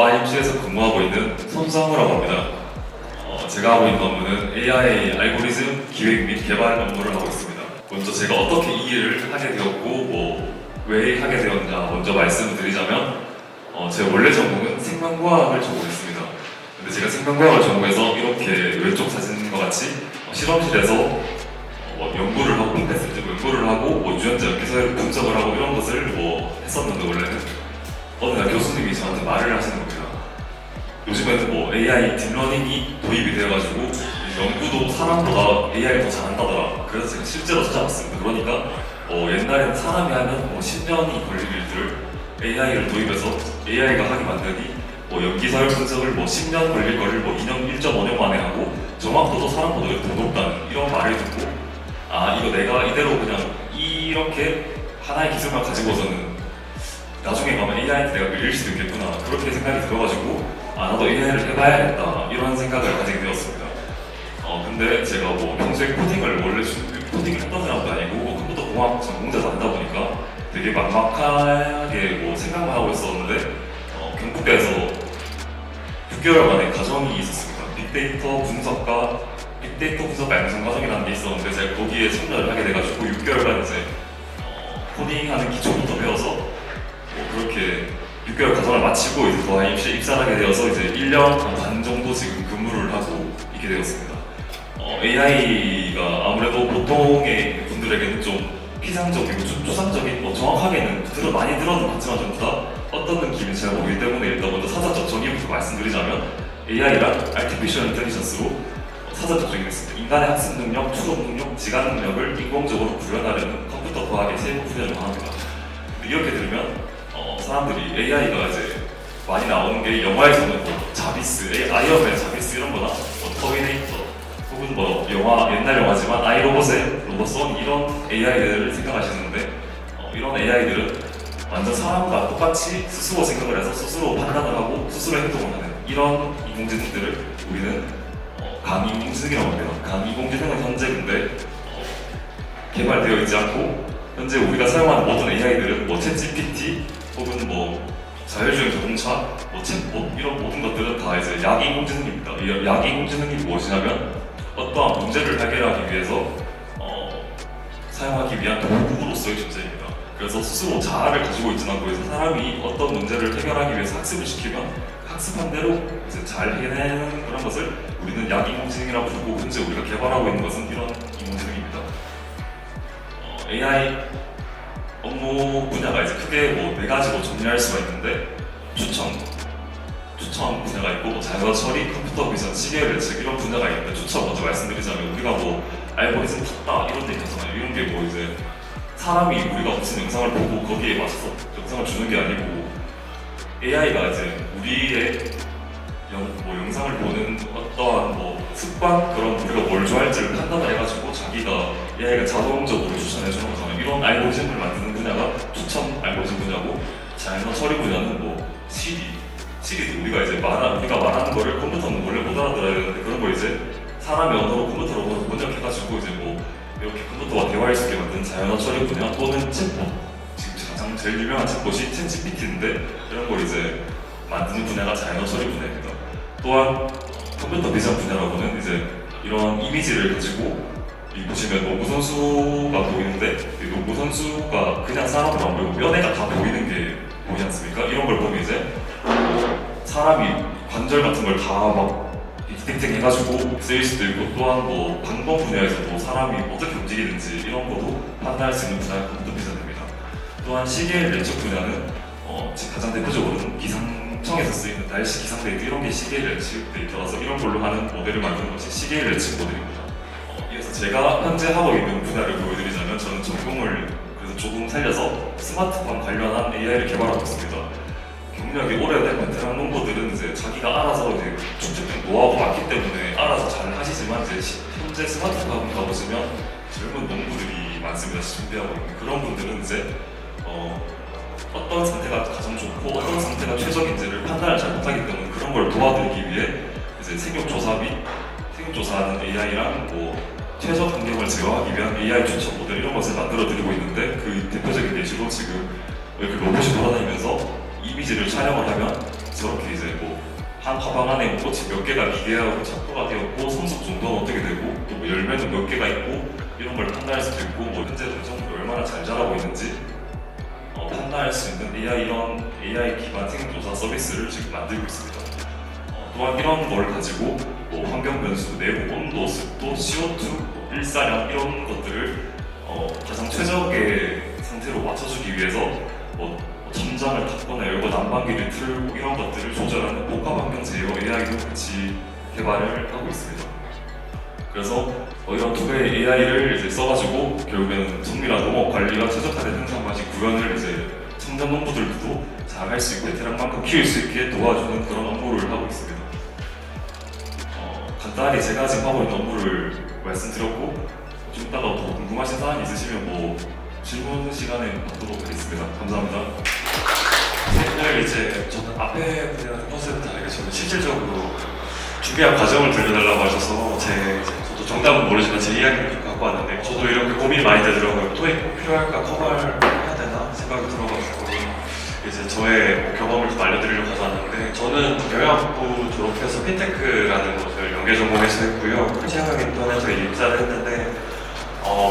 IMC에서 근무하고 있는 손상우라고 합니다. 제가 하고 있는 업무는 AI 알고리즘 기획 및 개발 업무를 하고 있습니다. 먼저 제가 어떻게 이 일을 하게 되었고 왜 하게 되었냐 먼저 말씀을 드리자면 제 원래 전공은 생명과학을 전공했습니다. 근데 제가 생명과학을 전공해서 이렇게 왼쪽 사진과 같이 실험실에서 연구를 하고 연구를 하고 유전자 연기서열 분석을 하고 이런 것을 했었는데 원래는 어느 날 교수님이 저한테 말을 하시는 겁니다. 요즘에는 AI 딥러닝이 도입이 되어가지고 연구도 사람보다 AI가 더 잘한다더라. 그래서 제가 실제로 찾아봤습니다. 그러니까 옛날에는 사람이 하면 10년이 걸릴 일들을 AI를 도입해서 AI가 하게 만드니 연기서열 분석을 10년 걸릴 거를 1.5년 만에 하고 정확도도 사람보다 더 높다는 이런 말을 듣고 이거 내가 이대로 그냥 이렇게 하나의 기술만 가지고서는 나중에 가면 AI한테 내가 밀릴 수도 있겠구나 그렇게 생각이 들어가지고 나도 AI를 해봐야겠다 이런 생각을 가지게 되었습니다. 근데 제가 평소에 코딩을 원래 코딩을 했던 사람도 아니고 컴퓨터 공학 전공자도 아니다 보니까 되게 막막하게 생각만 하고 있었는데 경북대에서 6개월 만에 과정이 있었습니다. 빅데이터 분석과 양성 과정이라는 게 있었는데 제가 거기에 참여를 하게 돼가지고 6개월간 이제 코딩하는 기초부터 배워서 그렇게 6개월 과정을 마치고 이제 더 IMC에 입사를 하게 되어서 이제 1년 반 정도 지금 근무를 하고 있게 되었습니다. AI가 아무래도 보통의 분들에게는 좀 피상적이고 좀 추상적인 정확하게는 많이 들어는 봤지만 전부 다 어떤 느낌인지 잘 모르기 때문에 일단 먼저 사전적 정의부터 말씀드리자면 AI란 Artificial Intelligence로 사전적 정의했습니다. 인간의 학습 능력, 추론 능력, 지각 능력을 인공적으로 구현하려는 컴퓨터 과학의 세부 분야를 말합니다. 이렇게 들으면 사람들이 AI가 이제 많이 나오는 게 영화에서는 자비스, 아이언맨 자비스 이런 거나 터미네이터 혹은 옛날 영화지만 아이로봇의 로봇선 이런 AI들을 생각하시는데 이런 AI들은 완전 사람과 똑같이 스스로 생각을 해서 스스로 판단을 하고 스스로 행동을 하는 이런 인공지능들을 우리는 강인공지능이라고 합니다. 강인공지능은 현재 근데 개발되어 있지 않고 현재 우리가 사용하는 모든 AI들은 챗GPT 혹은 자율주행 자동차, 챗봇 이런 모든 것들은 다 이제 약인공지능입니다. 이 약인공지능이 무엇이냐면 어떠한 문제를 해결하기 위해서 사용하기 위한 도구로서의 존재입니다. 그래서 스스로 자아를 가지고 있지 않고 해서 사람이 어떤 문제를 해결하기 위해서 학습을 시키면 학습한 대로 이제 잘 해내는 그런 것을 우리는 약인공지능이라고 부르고 현재 우리가 개발하고 있는 것은 이런 인공지능입니다. AI 업무 분야가 이제 크게 4가지로 정리할 수가 있는데 추천 분야가 있고 자연어 처리, 컴퓨터 비전, 시계열 예측 이런 분야가 있는데 추천 먼저 말씀드리자면 우리가 알고리즘 탔다 이런 데 있잖아요. 이런 게 이제 사람이 우리가 무슨 영상을 보고 거기에 맞춰서 영상을 주는 게 아니고 AI가 이제 우리의 영상을 보는 어떠한 습관 그런 우리가 뭘 좋아할지를 판단을 해가지고 자기가 AI가 자동적으로 추천해주는 거잖아요. 이런 알고리즘을 만드는 분야가 추천 알고리즘 분야고 자연어 처리 분야는 시리도 우리가 말하는 거를 컴퓨터는 원래 못 알아들어야 되는데 그런 걸 이제 사람의 언어로 컴퓨터로 번역해가지고 이제 이렇게 컴퓨터와 대화할 수 있게 만든 자연어 처리 분야 또는 챗봇 지금 가장 제일 유명한 챗봇이 챗GPT인데 이런 걸 이제 만드는 분야가 자연어 처리 분야입니다. 또한 컴퓨터 비전 분야라고는 이제 이런 이미지를 가지고 보시면 농구 선수가 보이는데 이 농구 선수가 그냥 사람으로 안 보이고 뼈대가 다 보이는 게 보이지 않습니까? 이런 걸 보면 이제 사람이 관절 같은 걸 다 땡땡 해가지고 쓰일 수도 있고 또한 방법 분야에서도 사람이 어떻게 움직이는지 이런 것도 판단할 수 있는 분야가 컴퓨터 비전입니다. 또한 시계 예측 분야는 가장 대표적으로는 기상청에서 쓰이는 날씨 기상 데이터 이런 게 시계 예측 데이터라서 이런 걸로 하는 모델을 만드는 것이 시계 예측 모델입니다. 그래서 제가 현재 하고 있는 분야를 보여드리자면 저는 전공을 그래서 조금 살려서 스마트폰 관련한 AI를 개발하고 있습니다. 경력이 오래된 베테랑 농부들은 이제 자기가 알아서 이제 축적된 노하우가 많기 때문에 알아서 잘 하시지만 이제 현재 스마트폰 가보시면 젊은 농부들이 많습니다. 준비하고 있는 그런 분들은 이제 어떤 상태가 가장 좋고 어떤 상태가 최적인지를 판단을 잘 못하기 때문에 그런 걸 도와드리기 위해 이제 생육조사하는 AI랑 최적 환경을 제어하기 위한 AI 추천 모델 이런 것을 만들어 드리고 있는데 그 대표적인 예시로 지금 이렇게 로봇이 돌아다니면서 이미지를 촬영을 하면 저렇게 이제 뭐 한 화방 안에 뭐 꽃이 몇 개가 기대하고 착도가 되었고 손속 정도는 어떻게 되고 또 뭐 열매는 몇 개가 있고 이런 걸 판단할 수도 있고 뭐 현재 종종이 얼마나 잘 자라고 있는지 판단할 수 있는 이런 AI 기반 생조사 서비스를 지금 만들고 있습니다. 또한 이런 걸 가지고 뭐 환경 변수, 내부 온도, 습도, CO2, 일사량 이런 것들을 가장 최적의 상태로 맞춰주기 위해서 뭐 천장을 닫거나 열고 난방기를 틀고 이런 것들을 조절하는 복합 환경 제어 AI도 같이 개발을 하고 있습니다. 그래서 이런 두 개의 AI를 이제 써가지고 결국에는 정밀한 농업 관리와 최적화된 생산 방식 구현을 이제 청년 농부들도 잘 할 수 있고 대량만큼 키울 수 있게 도와주는 그런 업무를 하고 있습니다. 간단하게 제가 지금 하고 있는 업무를 말씀드렸고 좀 이따가 더 궁금하신 사항이 있으시면 뭐 질문 시간에 받도록 하겠습니다. 감사합니다. 오늘 이제 저는 앞에 분이랑 컨셉은 다르게 저는 실질적으로 준비한 과정을 들려달라고 하셔서 저도 정답은 모르지만 제 이야기를 좀 갖고 왔는데 저도 이렇게 고민이 많이 되더라고요. 토익 꼭 필요할까? 커버를 해야 되나? 생각이 들어가지고 이제 저의 뭐 경험을 좀 알려드리려고 가져왔는데 저는 경영학부 졸업해서 핀테크라는 것을 연계 전공해서 했고요. 채용학인턴에서 입사를 했는데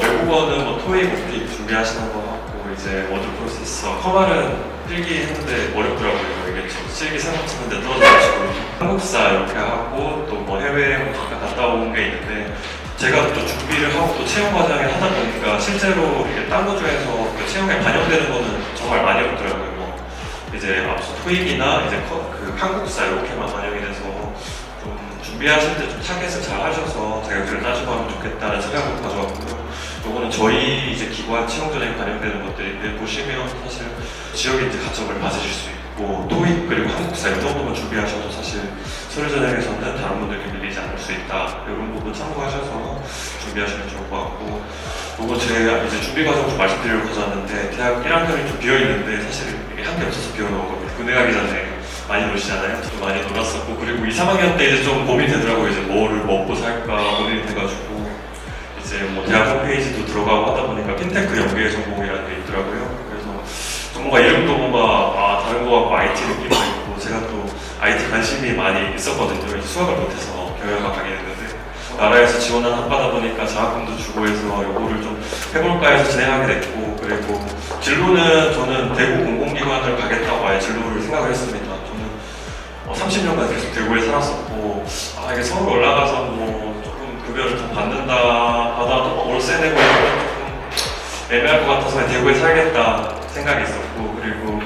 외국어는 뭐 토익, 오픽 준비하시는 거 하고 이제 워드 프로세서 커버는 필기 했는데 어렵더라고요. 이게 실기 생각 치는데 떨어져가지고 한국사 이렇게 하고 또 뭐 해외 잠깐 갔다 온 게 있는데 제가 또 준비를 하고 또 채용 과정을 하다 보니까 실제로 이게 딴 구조에서 그 채용에 반영되는 거는 정말 많이 없더라고요. 뭐 이제 앞서 토익이나 이제 그 한국사 이렇게만 반영이 돼서 좀 준비하실 때 좀 타겟을 잘 하셔서 자격증을 따시고 하면 좋겠다는 생각을 가져왔고요. 요거는 저희 이제 기관 채용 전에 반영되는 것들인데 보시면 사실 지역에 이제 가점을 받으실 수 있고 토익 그리고 한국사 이 정도만 준비하셔도 사실 서류 전형에서는 다른 분들께 밀리지 않을 수 있다. 이런 부분 참고하셔서 준비하시면 좋을 것 같고 요거 제가 이제 준비 과정 좀 말씀드리려고 가져왔는데 대학 1학년이 좀 비어있는데 사실 이게 한 개 없어서 비어놓은 겁니다. 군대 가기 전에 많이 노시잖아요. 저도 많이 놀았었고 그리고 2, 3학년 때 이제 좀 고민이 되더라고요. 이제 뭐를 먹고 살까 고민이 돼가지고 이제 뭐 대학 홈페이지도 들어가고 하다 보니까 핀테크 연계 전공이라는 게 있더라고요. 그래서 좀 뭔가 이름도 뭔가 다른 거 같고 IT 느낌도 있고 제가 또 IT 관심이 많이 있었거든요. 이제 수학을 못해서 경영학 가게 됐는데 나라에서 지원을 받다 보니까 장학금도 주고 해서 이거를 좀 해볼까 해서 진행하게 됐고 그리고 진로는 저는 대구 공공기관을 가겠다고 아예 진로를 생각을 했습니다. 저는 30년간 계속 대구에 살았었고 이게 서울 올라가서 뭐 조금 급여를 좀 받아도 월세 내고 이런 건 조금 애매할 것 같아서 대구에 살겠다 생각이 있었고 그리고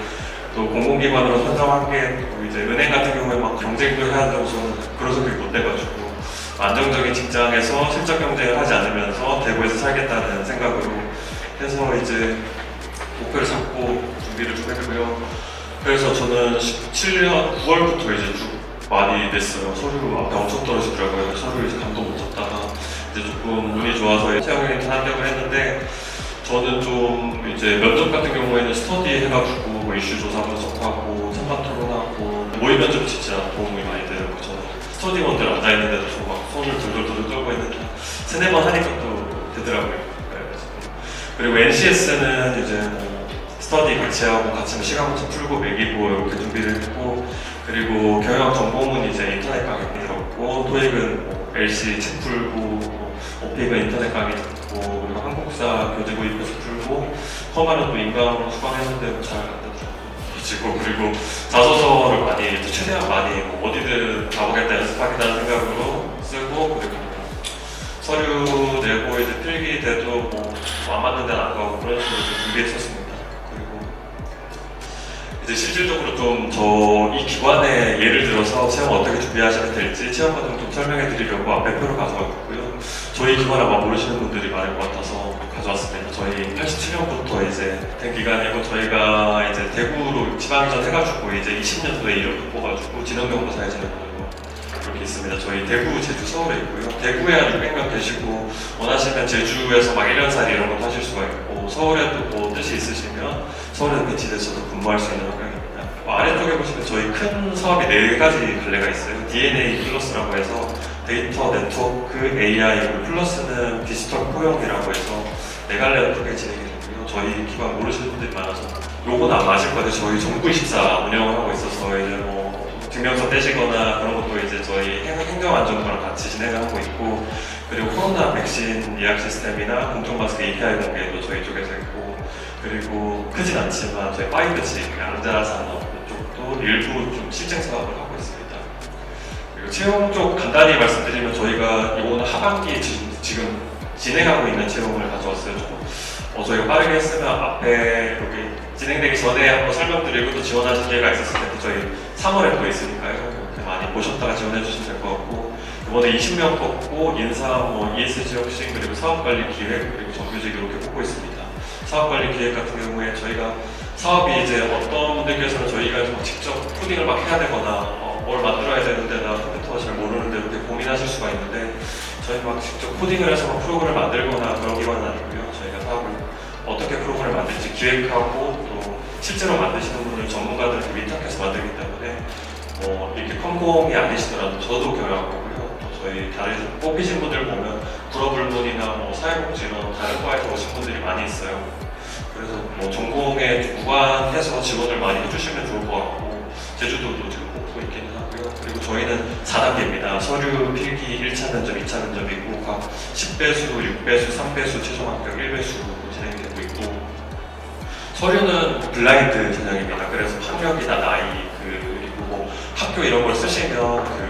또 공공기관으로 선정한 게 이제 은행 같은 경우에 막 경쟁도 해야 되고 저는 그런 성격이 못 돼가지고 안정적인 직장에서 실적 경쟁을 하지 않으면서 대구에서 살겠다는 생각으로 해서 이제 목표를 잡고 준비를 좀 했고요. 그래서 저는 17년 9월부터 이제 쭉 많이 냈어요. 서류 앞에 엄청 떨어지더라고요. 서류 이제 감도 못 잡다가 이제 조금 운이 좋아서 채용인턴 합격을 했는데 저는 좀 이제 면접 같은 경우에는 스터디 해가지고 뭐 이슈 조사 분석하고 찬반 토론하고 모의 면접 진짜 도움이 많이 돼요. 저는 스터디원들 앉아있는데도 저 막 손을 돌돌돌 떨고 있는데 3-4번 하니까 또 되더라고요. 그리고 NCS는 이제 뭐 스터디 같이 하고 같이 뭐 시간부터 풀고 매기고 이렇게 준비를 했고 그리고 경영학 전공은 이제 인터넷 강의 들었고 토익은 뭐 LC 책 풀고 뭐 오픽은 인터넷 강의 듣고 그리고 한국사 교재 구입해서 풀고 커버는 또 인강으로 수강했는데 잘 갔다 그리고 자소서를 많이 최대한 많이 뭐 어디든 가보겠다 연습하겠다는 생각으로 쓰고 그리고 서류 내고 이제 필기 돼도 뭐 안 맞는 데는 안 가고 그런 식으로 좀 준비했었습니다. 그리고 이제 실질적으로 좀 저 이 기관에 예를 들어서 채용 어떻게 준비하시면 될지 채용 과정 좀 설명해 드리려고 앞에 표를 가져왔고요. 저희 기관 아마 모르시는 분들이 많을 것 같아서 가져왔습니다. 저희 87년부터 이제 된 기관이고 저희가 이제 대구로 지방이전 해가지고 이제 20년도에 이름 뽑아가지고 진흥경보사에 진행하고 이렇게 있습니다. 저희 대구, 제주, 서울에 있고요. 대구에 한 600명 계시고 원하시면 제주에서 막 1년살이 이런 것도 하실 수가 있고 서울에도 뭐 뜻이 있으시면 서울에 배치돼서도 근무할 수 있는 환경입니다. 아래쪽에 보시면 저희 큰 사업이 4가지 갈래가 있어요. DNA 플러스라고 해서 데이터 네트워크 AI 플러스는 디지털 포용이라고 해서 4갈래가 크게 진행이 되고요. 저희 기관 모르시는 분들이 많아서 요건 안 맞을 것 같아요. 저희 정부24 운영을 하고 있어서 이제 뭐 증명서 떼시거나 그런 것도 이제 저희 행정안전부랑 같이 진행을 하고 있고, 그리고 코로나 백신 예약 시스템이나 공정마스크 API 공개도 저희 쪽에서 있고, 그리고 크진 않지만 저희 5G 양자산업 쪽도 일부 좀 실증 사업을 하고 있습니다. 그리고 채용 쪽 간단히 말씀드리면 저희가 이거는 하반기에 지금 진행하고 있는 채용을 가져왔어요. 저희가 빠르게 했으면 앞에 여기 진행되기 전에 한번 설명드리고 또 지원하실 기회가 있었을 텐데 저희 3월에 또 있으니까요. 이렇게 많이 보셨다가 지원해 주시면 될 것 같고, 이번에 20명 뽑고 인사, ESG 혁신, 그리고 사업관리 기획, 그리고 정규직 이렇게 뽑고 있습니다. 사업관리 기획 같은 경우에 저희가 사업이 이제 어떤 분들께서는 저희가 좀 직접 코딩을 막 해야 되거나 뭘 만들어야 되는데 나 컴퓨터가 잘 모르는데 이렇게 고민하실 수가 있는데, 저희 막 직접 코딩을 해서 막 프로그램을 만들거나 그러기만 아니고요. 저희가 사업을 어떻게 프로그램을 만들지 기획하고 또 실제로 만드시는 분들 전문가들 위탁해서 만들기 때문에 이렇게 컴공이 아니시더라도 저도 경험하고요. 또 저희 다른 뽑히신 분들 보면 불어불문이나 사회복지 이런 다른 과에서 오신 분들이 많이 있어요. 그래서 전공에 무관해서 지원을 많이 해주시면 좋을 것 같고, 제주도도 지금 뽑고 있기는 하고요. 그리고 저희는 4단계입니다. 서류 필기 1차 면접, 2차 면접이고 각 10배수, 6배수, 3배수, 최종 합격 1배수 진행되고 있고, 서류는 블라인드 전형입니다. 그래서 학력이나 나이, 그리고 학교 이런 걸 쓰시면 이제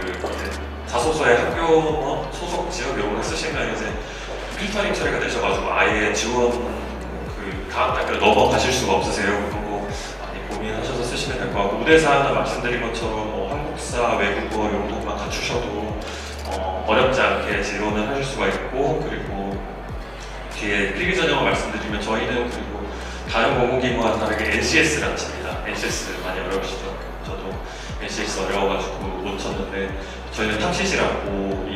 자소서에 학교 소속 지역 이런 걸 쓰시면 이제 필터링 처리가 되셔가지고 아예 지원 다음 단계로 넘어가실 수가 없으세요. 그런 거 많이 고민하셔서 쓰시면 될 것 같고, 우대사나 말씀드린 것처럼 한국사, 외국어 용도만 갖추셔도 어렵지 않게 지원을 하실 수가 있고, 그리고 뒤에 필기 전형을 말씀드리면 저희는 그리고 다른 공공기관과 다르게 NCS를 안 칩니다. NCS 많이 어려우시죠? 저도 NCS 어려워가지고 못 쳤는데, 저희는 탑시시라고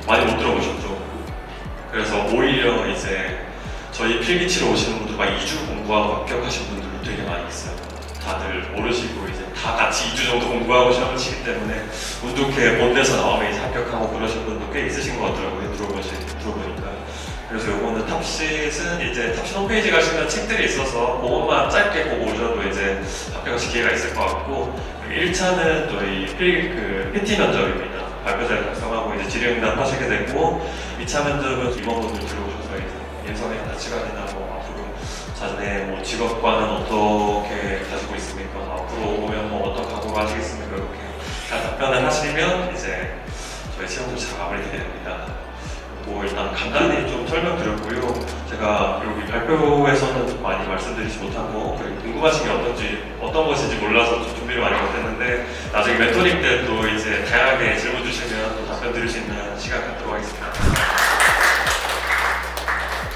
많이 못 들어보셨죠? 그래서 오히려 이제 저희 필기 치러 오시는 분들 막 2주 공부하고 합격하신 분들도 되게 많이 있어요. 다들 모르시고 이제 다 같이 2주 정도 공부하고 시험을 치기 때문에 운 좋게 못 내서 나오면 이제 합격하고 그러신 분도 꽤 있으신 것 같더라고요. 들어보니까. 그래서 요거는 탑시는 이제 탑시 홈페이지 가시면 책들이 있어서 그것만 짧게 보고 오셔도 이제 합격하실 기회가 있을 것 같고, 1차는 저희 PT 면접입니다. 발표자를 달성하고 이제 질의응답 하시게 되고, 2차 면접은 임원분들 들어오셔서 이제 예선에 가치관이나 앞으로 자신의 직업관은 어떻게 가지고 있습니까? 앞으로 오면 어떤 각오가 하시겠습니까? 이렇게 잘 답변을 하시면 이제 저희 시험도 잘 마무리되게 됩니다. 일단 간단히 좀 설명드렸고요. 제가 여기 발표에서는 좀 많이 말씀드리지 못한 거, 그리고 궁금하신 게 어떤 것인지 몰라서 좀 준비를 많이 못했는데, 나중에 멘토링 때도 이제 다양하게 질문 주시면 또 답변 드릴 수 있는 시간 갖도록 하겠습니다.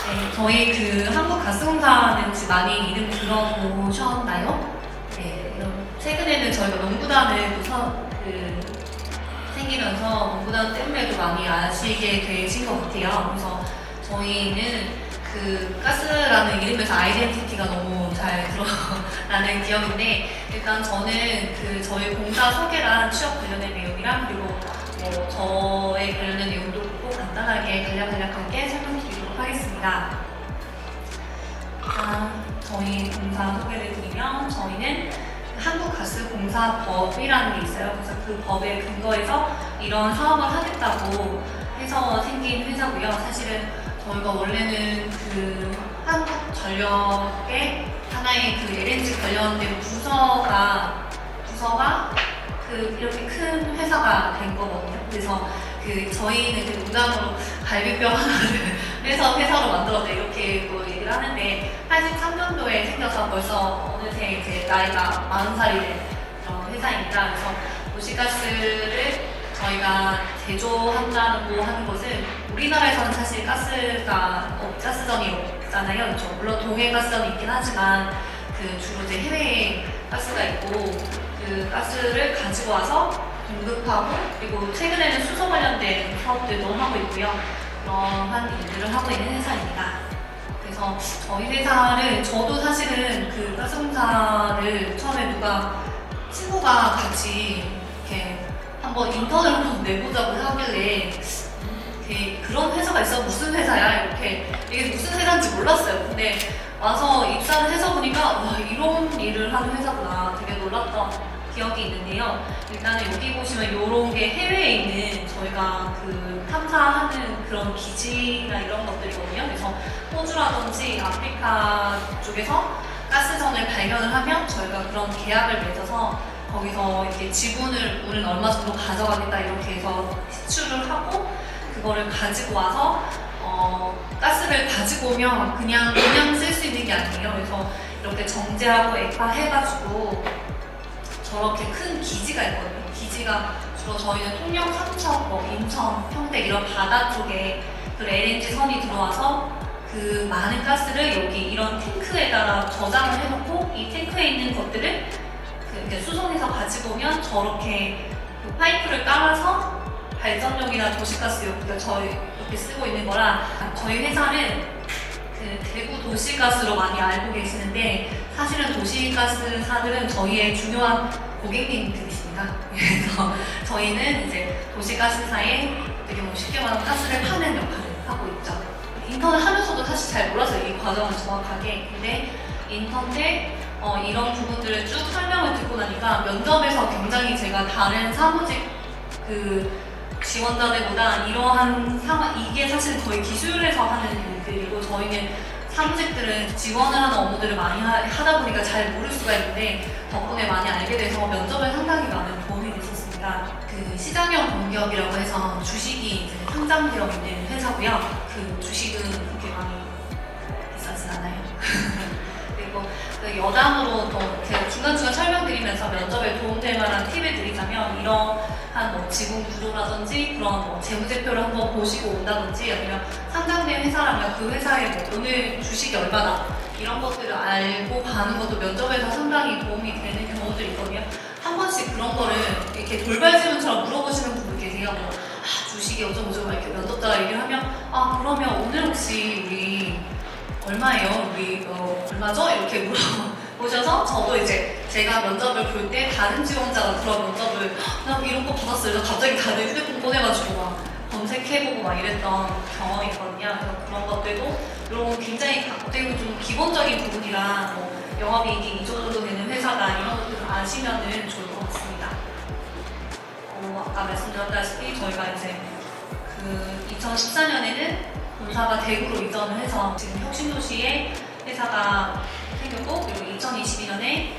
네, 저희 한국가스공사는 혹시 많이 이름 들어보셨나요? 네, 최근에는 저희가 농구단을 생기면서 농구단 때문에도 많이 아시게 되신 것 같아요. 그래서 저희는 가스라는 이름에서 아이덴티티가 너무 잘 드러나는 기업인데, 일단 저는 저희 공사 소개랑 취업 관련된 내용이랑 그리고 저의 관련된 내용도 꼭 간단하게 간략하게 설명드리도록 하겠습니다. 저희 공사 소개를 드리면, 저희는 한국가스공사법이라는 게 있어요. 그래서 그 법에 근거해서 이런 사업을 하겠다고 해서 생긴 회사고요. 사실은 저희가 원래는 한국전력의 하나의 LNG 관련된 부서가 이렇게 큰 회사가 된 거거든요. 그래서 저희는 무단으로 갈비뼈 하나를 해서 회사로 만들었다 이렇게 얘기를 하는데, 83년도에 생겨서 벌써 어느새 이제 나이가 40살이 된 그런 회사입니다. 그래서 도시가스를 저희가 제조한다고 하는 것은, 우리나라에서는 사실 가스전이 없잖아요. 그렇죠? 물론 동해 가스전이 있긴 하지만 주로 이제 해외에 가스가 있고, 그 가스를 가지고 와서 공급하고, 그리고 최근에는 수소 관련된 사업들도 하고 있고요. 그러한 일들을 하고 있는 회사입니다. 그래서 저희 회사를, 저도 사실은 가스공사를 처음에 친구가 같이 이렇게 한번 인턴을 한번 내보자고 하길래, 그런 회사가 있어? 무슨 회사야? 이게 무슨 회사인지 몰랐어요. 근데 와서 입사를 해서 보니까 와, 이런 일을 하는 회사구나 되게 놀랐던 기억이 있는데요. 일단은 여기 보시면 이런 게 해외에 있는 저희가 그 탐사하는 그런 기지나 이런 것들이거든요. 그래서 호주라든지 아프리카 쪽에서 가스전을 발견을 하면 저희가 그런 계약을 맺어서 거기서 이렇게 지분을 우리는 얼마 정도 가져가겠다 이렇게 해서 시추를 하고 그거를 가지고 와서 가스를 가지고 오면 그냥 쓸 수 있는 게 아니에요. 그래서 이렇게 정제하고 액화해가지고 저렇게 큰 기지가 있거든요. 기지가 주로 저희는 통영, 삼척, 인천, 평택 이런 바다 쪽에 그 LNG 선이 들어와서 그 많은 가스를 여기 이런 탱크에다가 저장을 해놓고 이 탱크에 있는 것들을 이렇게 수송해서 가지고 오면 저렇게 그 파이프를 깔아서 발전용이나 도시가스용, 그러니까 저희 이렇게 쓰고 있는 거라 저희 회사는 그 대구 도시가스로 많이 알고 계시는데 사실은 도시가스사들은 저희의 중요한 고객님들이십니다. 그래서 저희는 이제 도시가스사에 되게 뭐 쉽게 말하면 가스를 파는 역할을 하고 있죠. 인턴을 하면서도 사실 잘 몰랐어요, 이 과정을 정확하게. 근데 인턴 때 이런 부분들을 쭉 설명을 듣고 나니까 면접에서 굉장히 제가 다른 사무직 그 지원자들보다 이러한 상황, 이게 사실 거의 기술에서 하는 일들이고 저희는 사무직들은 지원을 하는 업무들을 많이 하다 보니까 잘 모를 수가 있는데 덕분에 많이 알게 돼서 면접에 상당히 많은 도움이 됐었습니다. 그 시장형 공기업이라고 해서 주식이 이제 상장되어 있는 회사고요. 그 주식은 그렇게 많이 비싸진 않아요. 그리고 그 여담으로 또 제가 중간중간 설명드리면서 면접에 도움될 만한 팁을 드리자면 이러한 뭐 지분 구조라든지 그런 뭐 재무제표를 한번 보시고 온다든지 아니면 상장된 회사라면 그 회사의 뭐 오늘 주식이 얼마나 이런 것들을 알고 가는 것도 면접에서 상당히 도움이 되는 경우들이 있거든요. 한 번씩 그런 거를 이렇게 돌발 질문처럼 물어보시는 분들 계세요. 뭐, 주식이 어쩌고저쩌고 이렇게 면접자가 얘기를 하면 그러면 오늘 혹시 우리 얼마예요? 우리 얼마죠? 이렇게 물어보셔서 저도 이제 제가 면접을 볼 때 다른 지원자가 그런 면접을 나 이런 거 받았어요. 그래서 갑자기 다들 휴대폰 꺼내가지고 막 검색해보고 막 이랬던 경험이 있거든요. 그래서 그런 것들도 이런 굉장히 어떻게 보면 좀 기본적인 부분이라 뭐 영업이익이 이 정도 되는 회사다 이런 것들을 아시면은 좋을 것 같습니다. 아까 말씀드렸다시피 저희가 이제 그 2014년에는 본사가 대구로 이전을 해서 지금 혁신도시에 회사가 생겼고 그리고 2022년에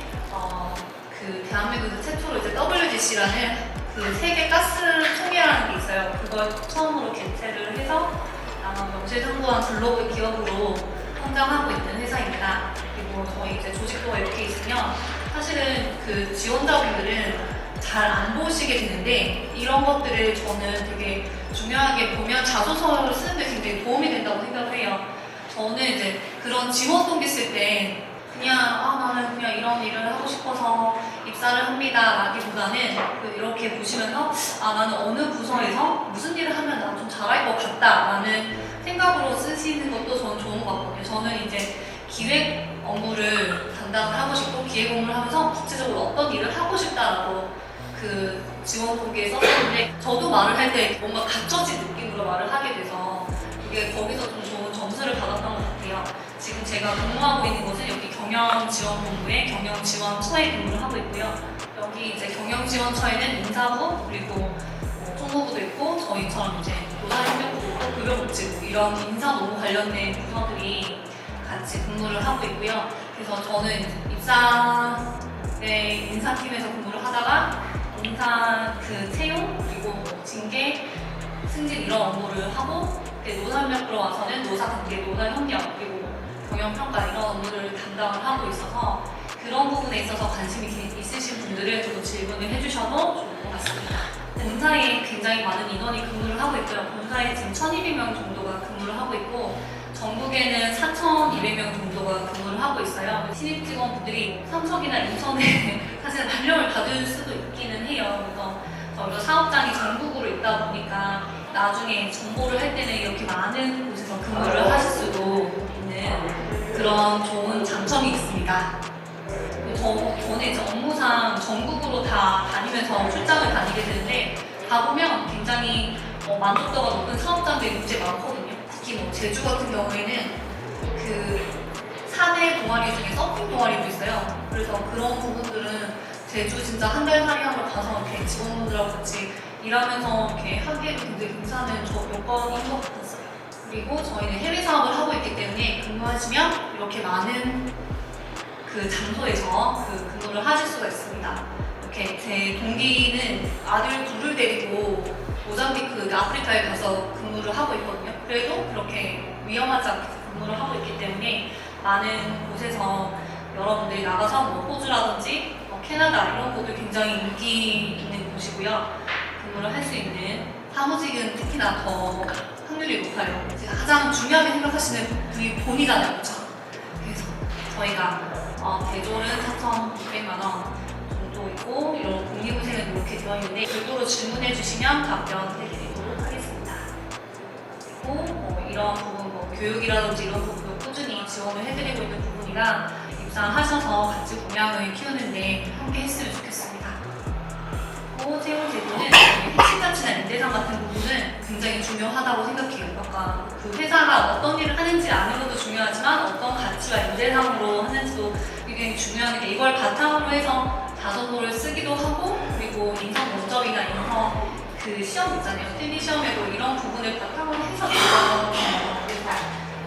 그 대한민국에서 최초로 이제 WGC라는 그 세계 가스 통계라는 게 있어요. 그걸 처음으로 개최를 해서 명실상부한 글로벌 기업으로 성장하고 있는 회사입니다. 그리고 저희 이제 조직도가 이렇게 있으면 사실은 그 지원자분들은 잘 안 보시게 되는데 이런 것들을 저는 되게 중요하게 보면 자소서를 쓰는데 굉장히 도움이 된다고 생각을 해요. 저는 이제 그런 지원 동기 쓸 때 그냥 나는 그냥 이런 일을 하고 싶어서 입사를 합니다 라기보다는 이렇게 보시면서 나는 어느 부서에서 무슨 일을 하면 나 좀 잘할 것 같다 라는 생각으로 쓰시는 것도 저는 좋은 것 같거든요. 저는 이제 기획 업무를 담당을 하고 싶고 기획 업무를 하면서 구체적으로 어떤 일을 하고 싶다라고 그 지원 동기에 썼는데 저도 말을 할 때 뭔가 갖춰진 느낌으로 말을 하게 돼서 이게 거기서 좀 좋은 점수를 받았던 것 같아요. 지금 제가 근무하고 있는 곳은 여기 경영지원본부의 경영지원처에 근무를 하고 있고요. 여기 이제 경영지원처에는 인사부 그리고 뭐 총무부도 있고 저희처럼 이제 노사행정부도 있고 급여복지부 이런 인사 노무 관련된 부서들이 같이 근무를 하고 있고요. 그래서 저는 입사의 인사팀에서 근무를 하다가 인사 그 채용 그리고 뭐 징계, 승진 이런 업무를 하고 노사협력 들어와서는 노사관계, 노사협력 그리고 경영평가 이런 업무를 담당을 하고 있어서 그런 부분에 있어서 관심이 있으신 분들은 저도 질문을 해주셔도 좋을 것 같습니다. 본사에 굉장히 많은 인원이 근무를 하고 있고요. 본사에 지금 1,200명 정도가 근무를 하고 있고 전국에는 4,200명 정도가 근무를 하고 있어요. 신입 직원분들이 삼척이나 인천에 사실 발령을 받을 수도 있기는 해요. 그래서 저희가 사업장이 전국으로 있다 보니까 나중에 정보를 할 때는 이렇게 많은 곳에서 근무를 하실 수도 있는 그런 좋은 장점이 있습니다. 저는 이제 업무상 전국으로 다 다니면서 출장을 다니게 되는데 가보면 굉장히 만족도가 높은 사업장들이 굉장히 많거든요. 특히 뭐 제주 같은 경우에는 그 사내 동아리 중에 서핑 동아리도 있어요. 그래서 그런 부분들은 제주 진짜 한 달 살이하러 가서 이렇게 직원분들하고 같이 일하면서 이렇게 하기에도 굉장히 괜찮은 요건인 것 같았어요. 그리고 저희는 해외 사업을 하고 있기 때문에 근무하시면 이렇게 많은 그 장소에서 그 근무를 하실 수가 있습니다. 이렇게 제 동기는 아들 둘을 데리고 모잠비크 아프리카에 가서 근무를 하고 있거든요. 그래도 그렇게 위험하지 않게 근무를 하고 있기 때문에 많은 곳에서 여러분들이 나가서 뭐 호주라든지 캐나다 이런 곳도 굉장히 인기 있는 곳이고요. 근무를 할 수 있는 사무직은 특히나 더 확률이 높아요. 제가 가장 중요하게 생각하시는 분이 본이잖아요, 그렇죠? 그래서 저희가 대졸은 4,600만 원 정도 있고 이런 공기부생은 이렇게 되어 있는데 별도로 질문해 주시면 답변해드리도록 하겠습니다. 그리고 뭐 이런 부분, 뭐 교육이라든지 이런 부분도 꾸준히 지원을 해드리고 있는 부분이라 입사하셔서 같이 공약을 키우는데 함께 했으면 좋겠습니다. 채용 제도는 핵심 가치나 인재상 같은 부분은 굉장히 중요하다고 생각해요. 아까 그 회사가 어떤 일을 하는지 아는 것도 중요하지만 어떤 가치와 인재상으로 하는지도 굉장히 중요한 게 이걸 바탕으로 해서 자소서를 쓰기도 하고 그리고 인성 면접이나 인성 그 시험 있잖아요. 필기 시험에도 이런 부분을 바탕으로 해서 들어가거든요. 그래서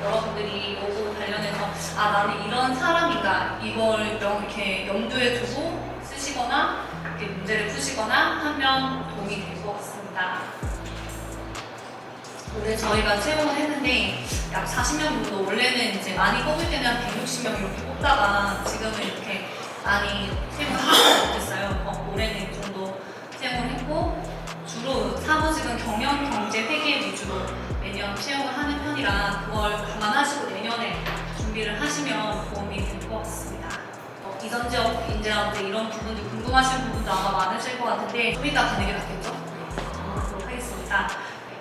여러분들이 요거 관련해서 아 나는 이런 사람인가 이걸 이렇게 염두에 두고 쓰시거나 이렇게 문제를 푸시거나 하면 도움이 될 것 같습니다. 올해 저희가 채용을 했는데 약 40명 정도 원래는 이제 많이 뽑을 때는 한 160명 이렇게 뽑다가 지금은 이렇게 많이 채용을 하지 못했어요. 올해는 이 정도 채용을 했고 주로 사무직은 경영, 경제, 회계 위주로 매년 채용을 하는 편이라 그걸 감안하시고 내년에 준비를 하시면 도움이 될 것 같습니다. 이전 지역 인재라든지 이런 부분들 궁금하신 부분도 아마 많으실 것 같은데 좀 이따 가는 게 낫겠죠? 그렇게 하겠습니다.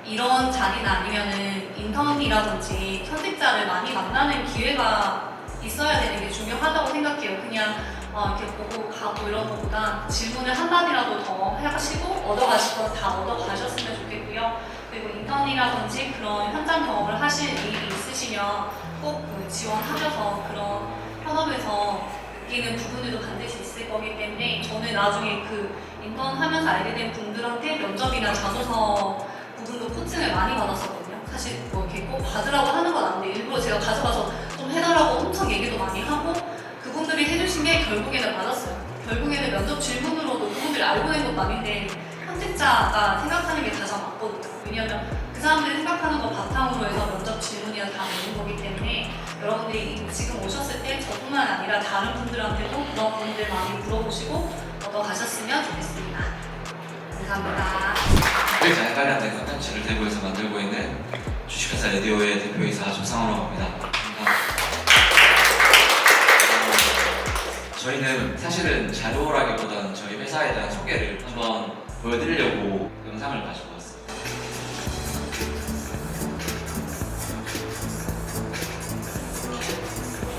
이런 자리나 아니면은 인턴이라든지 현직자를 많이 만나는 기회가 있어야 되는 게 중요하다고 생각해요. 그냥 이렇게 보고 가고 이런 것보다 질문을 한마디라도 더 하시고 얻어가실 건 다 얻어가셨으면 좋겠고요. 그리고 인턴이라든지 그런 현장 경험을 하실 일이 있으시면 꼭그 지원하셔서 그런 현업에서 느끼는 부분들도 반드시 있을 거기 때문에 저는 나중에 그 인턴 하면서 알게 된 분들한테 면접이나 자소서 부분도 코칭을 많이 받았었거든요. 사실 뭐 이렇게 꼭 받으라고 하는 건 아닌데 일부러 제가 가져가서 좀 해달라고 엄청 얘기도 많이 하고 그분들이 해주신 게 결국에는 맞았어요. 결국에는 면접 질문으로도 그분들이 알고 있는 것도 아닌데 현직자가 생각하는 게 가장 맞거든요. 왜냐하면 그 사람들이 생각하는 거 바탕으로 해서 면접 질문이나 다 내는 거기 때문에 여러분들이 지금 오셨을 때 저뿐만 아니라 다른 분들한테도 그런 부분들 많이 물어보시고 얻어가셨으면 좋겠습니다. 감사합니다. 기획장에 관련된 컨텐츠를 대구에서 만들고 있는 주식회사 레디오의 대표이사 조상우라고 합니다. 저희는 사실은 자료라기보다는 저희 회사에 대한 소개를 한번 보여드리려고 영상을 가지고 왔습니다.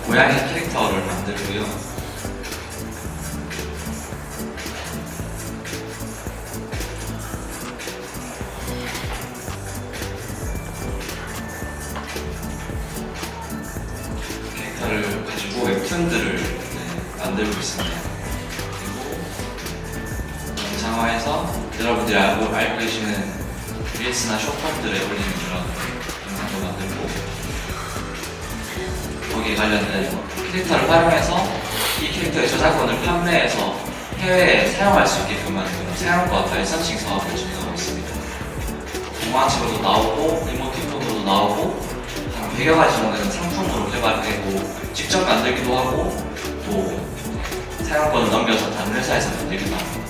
고양이 캐릭터를 만들고요. 캐릭터를 가지고 웹툰들을 만들고 있습니다. 그리고 영상화해서 여러분들이 알고 계시는 릴스나 쇼폼들에 올리는 그런 영상도 만들고 거기에 관련된 캐릭터를 활용해서 이 캐릭터의 저작권을 판매해서 해외에 사용할 수 있게끔 만드는 사용과 라이선싱 사업을 진행하고 있습니다. 동화책으로도 나오고 이모티콘으로도 나오고 한 100여 가지 정도는 상품으로 개발되고 직접 만들기도 하고 또 사용권을 넘겨서 다른 회사에서 만들기도 합니다.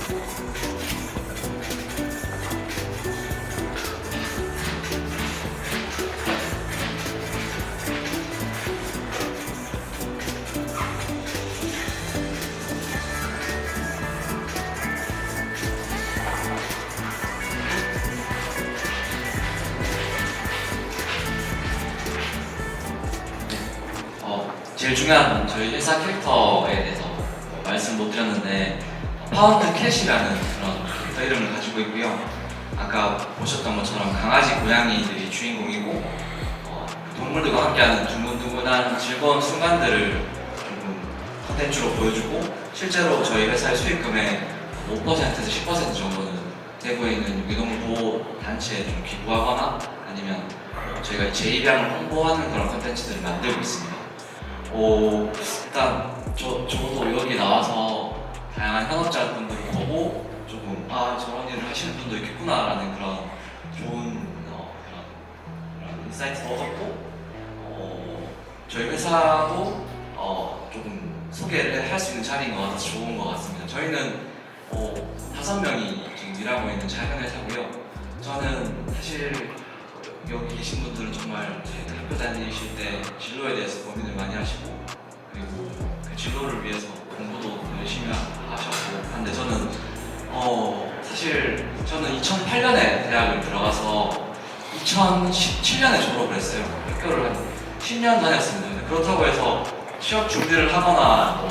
제일 중요한 저희 회사 캐릭터에 대해서 말씀 못 드렸는데 파운드 캣이라는 그런 캐릭터 이름을 가지고 있고요. 아까 보셨던 것처럼 강아지, 고양이들이 주인공이고 동물들과 함께하는 두근두근한 즐거운 순간들을 조금 컨텐츠로 보여주고 실제로 저희 회사의 수익금의 5%에서 10% 정도는 대구에 있는 유기동물 보호 단체에 좀 기부하거나 아니면 저희가 제2병을 홍보하는 그런 컨텐츠들을 만들고 있습니다. 일단 저도 여기 나와서 다양한 현업자분들을 보고 조금 저런 일을 하시는 분도 있겠구나라는 그런 좋은 그런 인사이트도 얻었고 저희 회사도 조금 소개를 할 수 있는 자리인 것 같아서 좋은 것 같습니다. 저희는 5명이 지금 일하고 있는 작은 회사고요. 저는 사실 여기 계신 분들은 정말 학교 다니실 때 진로에 대해서 고민을 많이 하시고 그리고 그 진로를 위해서 공부도 열심히 하셨고 한데 저는 사실 저는 2008년에 대학을 들어가서 2017년에 졸업을 했어요. 학교를 한 10년 다녔습니다. 근데 그렇다고 해서 취업 준비를 하거나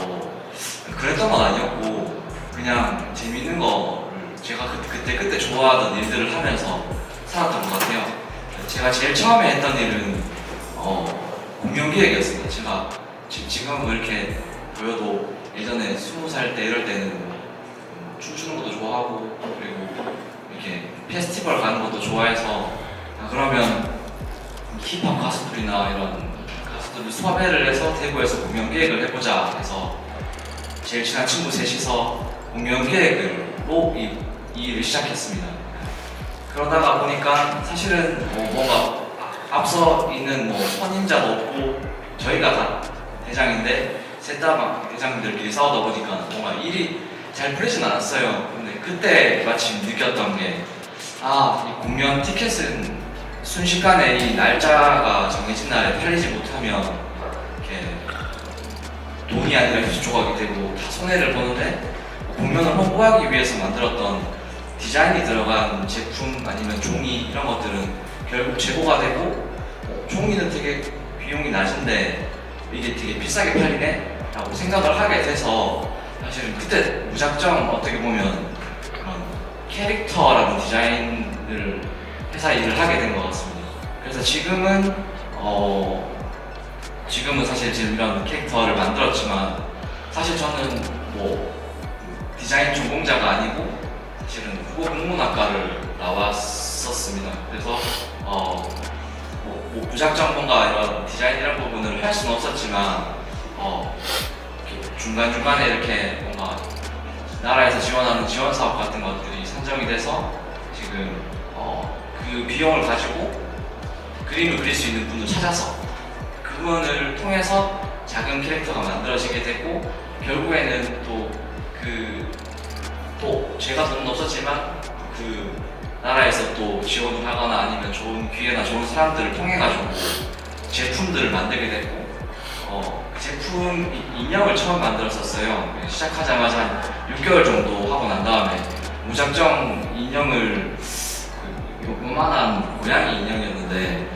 그랬던 건 아니었고 그냥 재밌는 거를 제가 그때 좋아하던 일들을 하면서 살았던 것 같아요. 제가 제일 처음에 했던 일은 공연기획이었습니다. 제가 지금 이렇게 보여도 예전에 20살 때 이럴 때는 춤추는 것도 좋아하고 그리고 이렇게 페스티벌 가는 것도 좋아해서 그러면 힙합 가수들이나 이런 가수들을 섭외를 해서 대구에서 공연기획을 해보자 해서 제일 친한 친구 셋이서 공연기획으로 이 일을 시작했습니다. 그러다가 보니까 사실은 뭔가 앞서 있는 선임자도 없고 저희가 다 대장인데 셋 다 막 대장들끼리 싸우다 보니까 뭔가 일이 잘 풀리진 않았어요. 근데 그때 마침 느꼈던 게 이 공연 티켓은 순식간에 이 날짜가 정해진 날에 팔리지 못하면 이렇게 돈이 아니라 휴지 조각이 되고 다 손해를 보는데 공연을 홍보하기 위해서 만들었던 디자인이 들어간 제품 아니면 종이 이런 것들은 결국 재고가 되고 종이는 되게 비용이 낮은데 이게 되게 비싸게 팔리네? 라고 생각을 하게 돼서 사실은 그때 무작정 어떻게 보면 그런 캐릭터라는 디자인을 회사 일을 하게 된 것 같습니다. 그래서 지금은 사실 지금 이런 캐릭터를 만들었지만 사실 저는 디자인 전공자가 아니고 사실은 국어국문학과를 나왔었습니다. 그래서 무작정 뭔가 이런 디자인 이런 부분을 할 수는 없었지만 중간중간에 이렇게 뭔가 나라에서 지원하는 지원 사업 같은 것들이 선정이 돼서 지금 그 비용을 가지고 그림을 그릴 수 있는 분을 찾아서 그분을 통해서 작은 캐릭터가 만들어지게 됐고 결국에는 또 제가 돈은 없었지만 그 나라에서 또 지원을 하거나 아니면 좋은 기회나 좋은 사람들을 통해 가지고 제품들을 만들게 됐고 그 제품 인형을 처음 만들었었어요. 시작하자마자 한 6개월 정도 하고 난 다음에 무작정 인형을 요만한 고양이 인형이었는데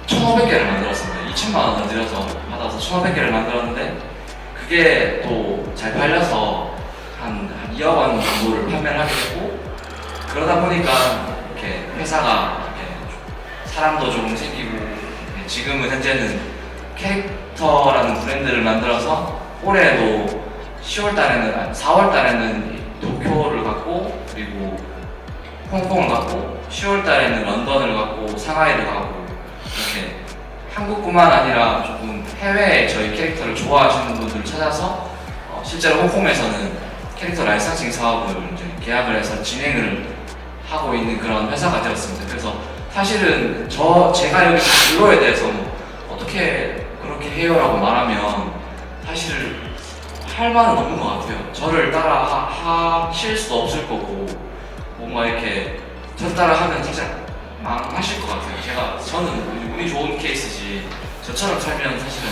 1,500개를 만들었습니다. 2천만 원을 들여서 받아서 1,500개를 만들었는데 그게 또 잘 팔려서 한 2억 원 정도를 판매를 하게 됐고 그러다 보니까 이렇게 회사가 이렇게 사람도 조금 생기고 지금은 현재는 캐릭터라는 브랜드를 만들어서 올해도 4월 달에는 도쿄를 갔고 그리고 홍콩을 갔고 10월 달에는 런던을 갔고 상하이를 가고 이렇게 한국뿐만 아니라 조금 해외에 저희 캐릭터를 좋아하시는 분들을 찾아서 실제로 홍콩에서는 캐릭터 라이선싱 사업을 이제 계약을 해서 진행을 하고 있는 그런 회사가 되었습니다. 그래서 사실은 제가 여기 진로에 대해서 어떻게 그렇게 해요라고 말하면 사실 할 말은 없는 것 같아요. 저를 따라 하실 수도 없을 거고 뭔가 이렇게 저 따라 하면 진짜 망하실 것 같아요. 저는 운이 좋은 케이스지 저처럼 살면 사실은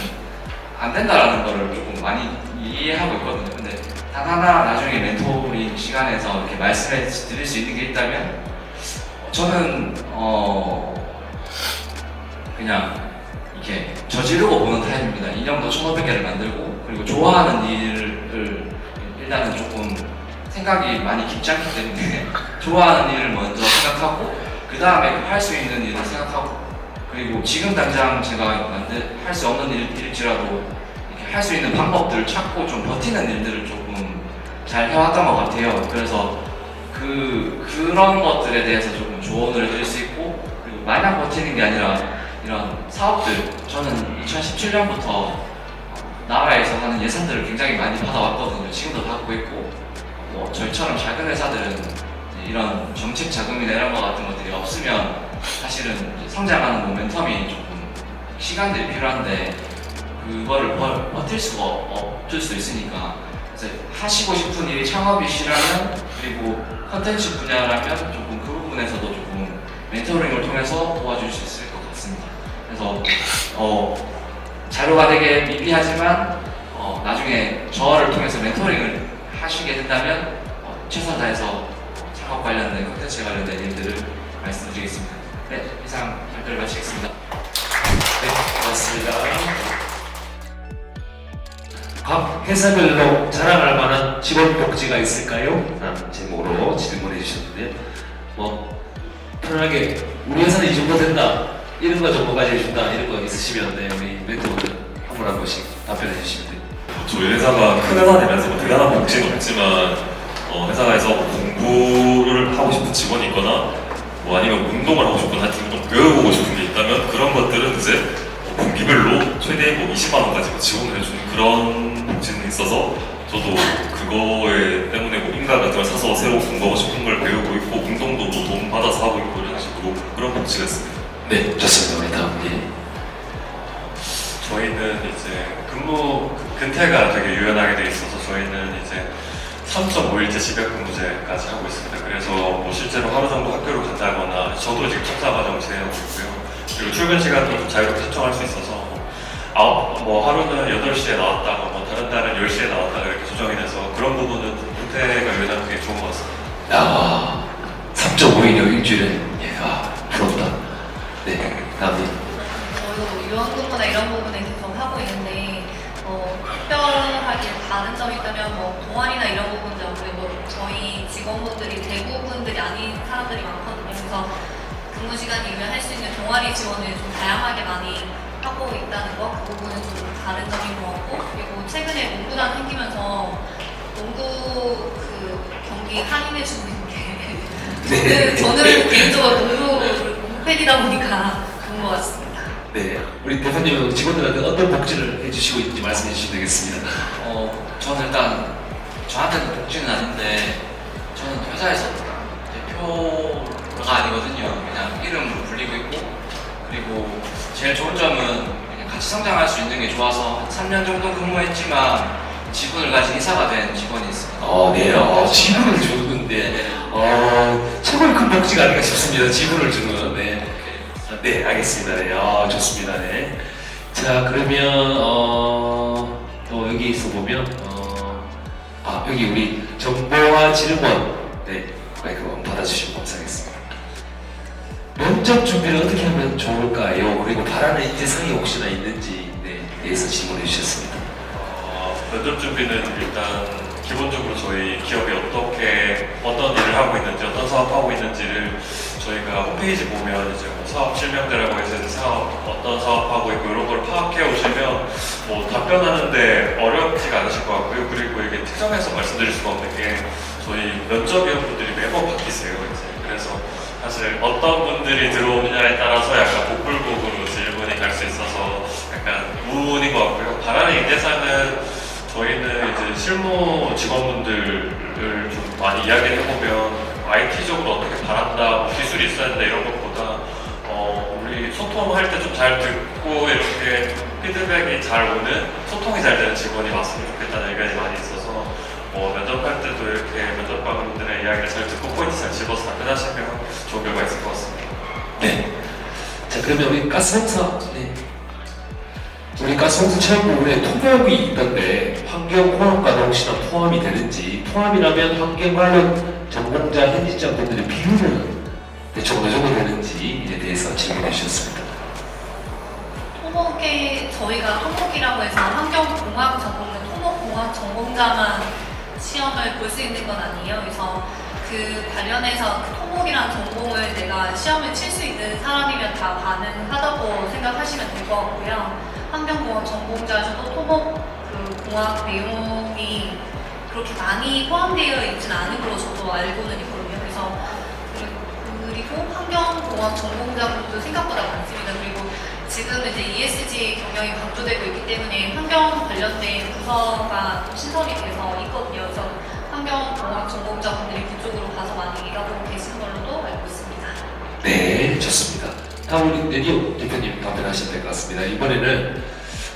안 된다라는 거를 조금 많이 이해하고 있거든요. 근데 단 하나 나중에 멘토링 시간에서 이렇게 말씀해 드릴 수 있는 게 있다면 저는 그냥 이렇게 저지르고 보는 타입입니다. 인형도 1,500개를 만들고 그리고 좋아하는 일을 일단은 조금 생각이 많이 깊지 않기 때문에 좋아하는 일을 먼저 생각하고 그 다음에 할 수 있는 일을 생각하고 그리고 지금 당장 제가 할 수 없는 일일지라도 이렇게 할 수 있는 방법들을 찾고 좀 버티는 일들을 조금 잘 해왔던 것 같아요. 그래서 그런 것들에 대해서 조금 조언을 해드릴 수 있고, 그리고 마냥 버티는 게 아니라 이런 사업들, 저는 2017년부터 나라에서 하는 예산들을 굉장히 많이 받아왔거든요. 지금도 받고 있고, 뭐 저희처럼 작은 회사들은 이런 정책 자금이나 이런 것 같은 것들이 없으면 사실은 이제 성장하는 모멘텀이 조금 시간들이 필요한데 그거를 버틸 수가 없을 수 있으니까, 그래서 하시고 싶은 일이 창업이시라면, 그리고 컨텐츠 분야라면 조금 그 부분에서도 조금 멘토링을 통해서 도와줄 수 있을 것 같습니다. 그래서 자료가 되게 미비하지만 나중에 저를 통해서 멘토링을 하시게 된다면 최선 다해서 창업 관련된 컨텐츠 관련된 일들을 말씀드리겠습니다. 네, 이상 발표를 마치겠습니다. 네, 고맙습니다. 각 회사별로 자랑할 만한 직원 복지가 있을까요? 라는 제목으로 질문해 주셨는데요. 뭐 편하게 우리 회사는 이 정도 된다, 이런 거 정도까지 해준다, 이런 거 있으시면 네, 우리 멘토분들 한 분 한 분씩 답변해 주시면 돼요. 저희 회사가 큰 회사되면서 뭐 대단한 복지는 없지만 회사에서 공부를 하고 싶은 직원이 있거나 뭐 아니면 운동을 하고 싶거나 하여튼 좀 배워보고 싶은 게 있다면 그런 것들은 이제 분기별로 최대 뭐 20만 원까지 뭐 지원을 해주는 그런 복지는 있어서 저도 그거에 때문에 뭐 인가 같은 걸 사서 새로 공부하고 싶은 걸 배우고 있고 운동도 뭐 돈 받아서 하고 있고 이런 식으로 그런 복지가 있습니다. 네, 좋습니다. 우리 다음 예. 저희는 이제 근태가 되게 유연하게 돼 있어서 저희는 이제 3.5일째 집약근무제까지 하고 있습니다. 그래서 뭐 실제로 하루 정도 학교를 간다거나, 저도 지금 석사과정 진행하고 있고요. 그리고 출근 시간도 좀 자유롭게 설정할 수 있어서 뭐 하루는 8시에 나왔다가 뭐 다른 날은 10시에 나왔다가 이렇게 조정이 돼서 그런 부분은 근태가 유연한 게 좋은 것 같습니다. 야, 3.5일이요, 일주일에. 예, 부럽다. 네, 다음에. 저희도 유언근무나 이런 부분에 계속 하고 있는데 특별하게 다른 점이 있다면 뭐 동아리나 이런 부분들, 아무래도 저희 직원분들이 대부분들이 아닌 사람들이 많거든요. 그래서 근무 시간 이후에 할 수 있는 동아리 지원을 좀 다양하게 많이 하고 있다는 거, 그 부분은 좀 다른 점인 것 같고, 그리고 최근에 농구단 생기면서 농구 그 경기 할인해 주는 게 저는 개인적으로 농구 팬이다 보니까 그런 것 같습니다. 네, 우리 대표님은 직원들한테 어떤 복지를 해주시고 있는지 말씀해 주시면 되겠습니다. 저는 일단 저한테는 복지는 아닌데, 저는 회사에서 대표가 아니거든요. 그냥 이름으로 불리고 있고, 그리고 제일 좋은 점은 그냥 같이 성장할 수 있는 게 좋아서 한 3년 정도 근무했지만 지분을 가진 이사가 된 직원이 있습니다. 네, 지분을 주는데, 최고의 큰 복지가 아닌가 싶습니다. 지분을 주는, 네. 네, 알겠습니다. 네, 좋습니다. 네. 자, 그러면, 또 여기 있어 보면, 여기 우리 정보와 질문, 네, 마이크 한번 받아주시면 감사하겠습니다. 면접 준비를 어떻게 하면 좋을까요? 그리고 바라는 인재상이 혹시나 있는지, 네, 대해서 질문해 주셨습니다. 면접 준비는 일단 기본적으로 저희 기업이 어떤 일을 하고 있는지, 어떤 사업하고 있는지를 저희가 홈페이지 보면 이제 뭐 사업 실명제라고 해서 이제 어떤 사업하고 있고 이런 걸 파악해 오시면 뭐 답변하는데 어렵지가 않으실 것 같고요. 그리고 이게 특정해서 말씀드릴 수가 없는 게 저희 면접위원분들이 매번 바뀌세요. 이제 그래서 사실 어떤 분들이 들어오느냐에 따라서 약간 복불복으로 질문이 갈 수 있어서 약간 우운인 것 같고요. 바라는 인재상은 저희는 이제 실무 직원분들을 좀 많이 이야기를 해보면 IT적으로 어떻게 바란다, 뭐 기술이 있어야 된다 이런 것보다 우리 소통할 때 좀 잘 듣고 이렇게 피드백이 잘 오는, 소통이 잘 되는 직원이 왔으면 좋겠다는 의견이 많이 있어서 면접할 때도 이렇게 면접관분들의 이야기를 잘 듣고 포인트 잘 집어서 답변하시면 좋은 결과 있을 것 같습니다. 네. 자, 그러면 우리 가스공사, 네. 우리 가스공사 체험 부분에 통역이 있던데 환경공학과도 혹시나 포함이 되는지, 포함이라면 환경 관련 전공자, 현직자분들의 비율은 대충 어느 정도 되는지에 대해서 질문해 주셨습니다. 저희가 토목이라고 해서 환경공학 전공자, 토목공학 전공자만 시험을 볼 수 있는 건 아니에요. 그래서 그 관련해서 그 토목이란 전공을 내가 시험을 칠 수 있는 사람이면 다 가능하다고 생각하시면 될 것 같고요. 환경공학 전공자셔도 토목 그 공학 내용이 그렇게 많이 포함되어 있지는 않은 걸로 저도 알고는 있거든요. 그래서 그리고 환경공학 전공자분들도 생각보다 많습니다. 그리고 지금 이제 ESG 경영이 강조되고 있기 때문에 환경 관련된 부서가 신설이 돼서 있거든요. 그래서 환경공학 전공자분들이 그쪽으로 가서 많이 일하고 계시는 걸로도 알고 있습니다. 네, 좋습니다. 다음 우리 레디오 대표님 답변하시면 될 것 같습니다. 이번에는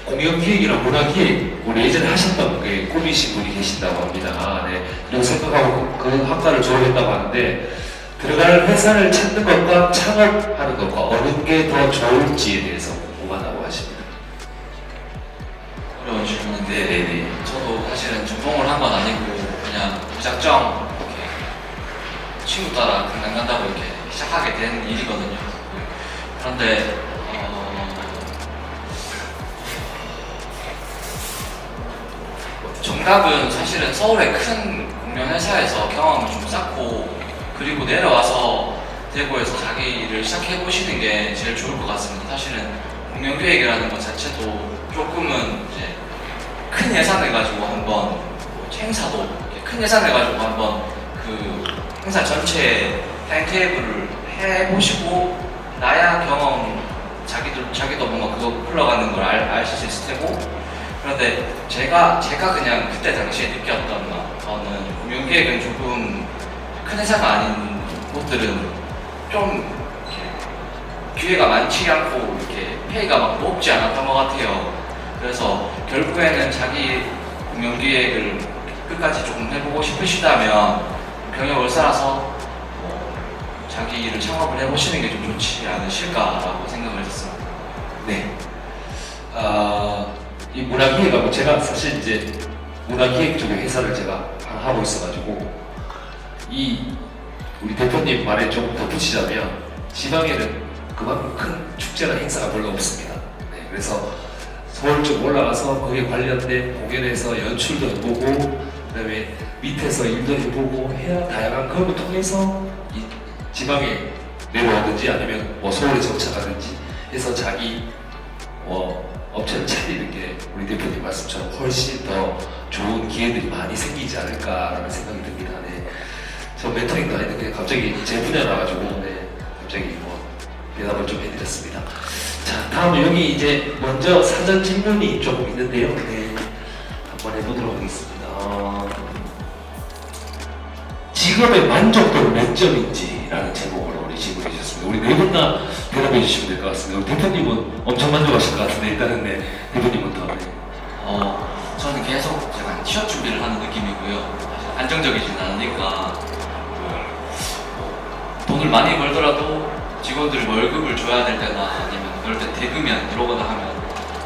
공연기획이나 문화기획, 우리 예전에 하셨던 그 꾸미신 분이 계신다고 합니다. 네, 그리고 생각하고 그 학과를 졸업했다고 하는데 들어갈 회사를 찾는 것과 창업하는 것과 어느 게 더 좋을지에 대해서 궁금하다고 하십니다. 어려운 질문인데 네네. 저도 사실은 전공을 한 건 아니고 그냥 무작정 이렇게 친구 따라 강남 간다고 이렇게 시작하게 된 일이거든요. 그런데 정답은 사실은 서울의 큰 공연회사에서 경험을 좀 쌓고 그리고 내려와서 대구에서 자기 일을 시작해 보시는 게 제일 좋을 것 같습니다. 사실은 공연계획이라는 것 자체도 조금은 이제 큰 예산을 가지고 한번 행사도 이렇게 큰 예산을 가지고 한번 그 행사 전체 타임테이블을 해보시고 나야 경험 자기도 뭔가 그거 흘러가는 걸 알 수 있을 테고 그런데 제가 그냥 그때 당시에 느꼈던 거는 공연계획은 조금 큰 회사가 아닌 곳들은 좀 이렇게 기회가 많지 않고 이렇게 페이가 막 높지 않았던 것 같아요. 그래서 결국에는 자기 공연기획을 끝까지 조금 해보고 싶으시다면 경력을 쌓아서 자기 일을 창업을 해보시는 게 좀 좋지 않으실까라고 생각을 했습니다. 네. 이 문화기획하고 제가 사실 이제 문화기획 쪽의 회사를 제가 하고 있어가지고 우리 대표님 말에 좀 덧붙이자면 지방에는 그만큼 큰 축제나 행사가 별로 없습니다. 네, 그래서 서울 쪽 올라가서 거기에 관련된 공연에서 연출도 해보고 그다음에 밑에서 일도 해보고 해야 다양한 그걸 통해서 이 지방에 내려오든지 아니면 뭐 서울에 정착하든지 해서 자기 업체를 차리는 게 우리 대표님 말씀처럼 훨씬 더 좋은 기회들이 많이 생기지 않을까라는 생각이 듭니다. 네. 저 멘토링도 아닌데 그냥 갑자기 제 분야라 가지고 네, 갑자기 대답을 좀 해드렸습니다. 자, 다음 여기 이제 먼저 사전 질문이 조금 있는데요. 네, 한번 해보도록 하겠습니다. 직업의 만족도는 몇 점인지라는 제목으로 우리 질문해 주셨습니다. 우리 네 분 다 대답해 주시면 될 것 같습니다. 우리 대표님은 엄청 만족하실 것 같은데 일단은 네, 대표님부터. 네. 저는 계속 제가 취업 준비를 하는 느낌이고요. 사실 안정적이진 않으니까 돈을 많이 벌더라도 직원들 월급을 줘야 될 때나 아니면 그럴 때 대금이 안 들어오거나 하면